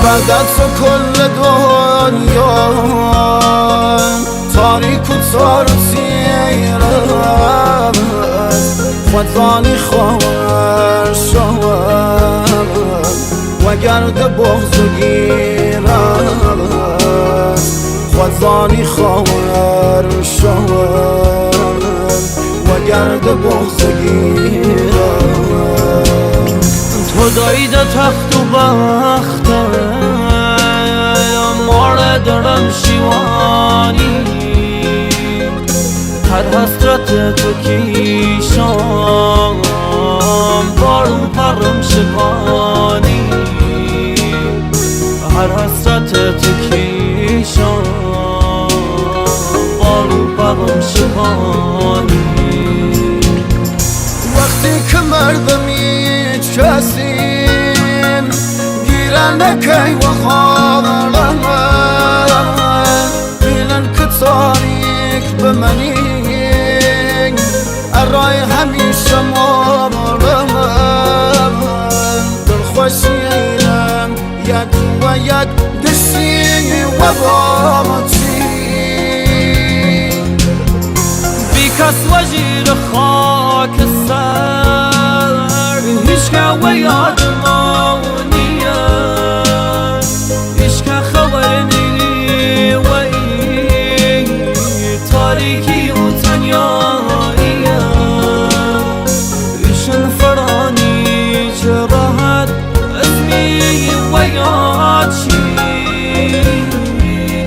بعد تو کل دنیا تاریک و تارسیره خودانی خواهر شود و گرد بغض گیرد خودانی خواهر شود و گرد بغض گیرد تو دایده تخت و بختم مارد دارم شیوانی هر حسرت تو کیشم بارو پرم شکانی هر حسرت تو کیشم بارو پرم شکانی وقتی که مردمی کسیم گیرنده کی و خواهرم بینن که تاریک به منی ارای همیشه مامرم دل خوشی اینم یک و یک دستی و باتی بی کس وزیر خاک سر هیچ که و یاد مونیه هیچ که خبر نیلی و ای تاریکی و تنیاییه ایشن فرانی چه راحت اسمی و یاد چی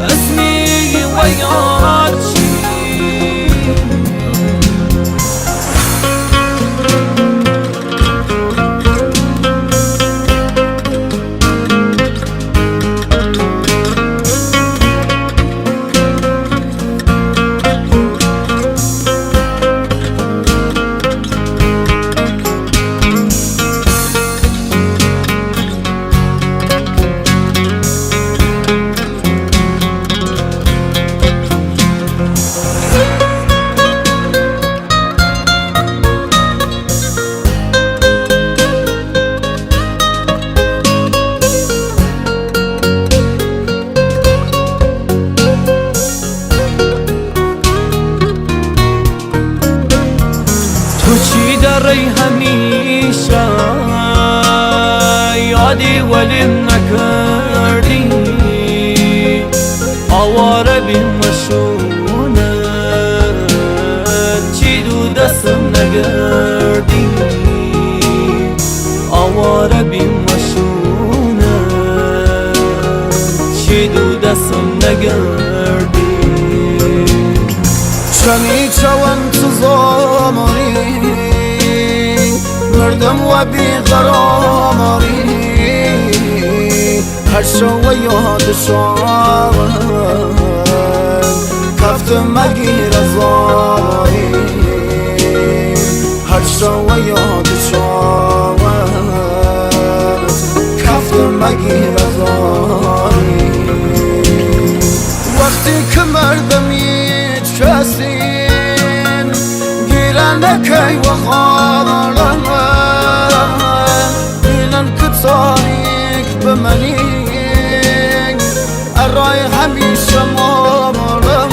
اسمی و یاد چی تو چی داری همیشه یادی ولیم نکردی آواره بین مشونه چی دو دستم نگردی آواره بین مشونه چی دو دستم نگردی چمی چون تو زاماری مردم و بیقراری هر شو و یاد شاید کفت مگیر زاری هر شو و یاد شاید کفت مگیر زاری وقتی که مردمی کسین گیرنده کی و خواهرم بینن که تاریک به منی ارای همیشه مامرم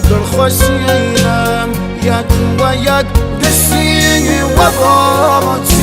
دل خوشی اینم یک و یک دستی و باتی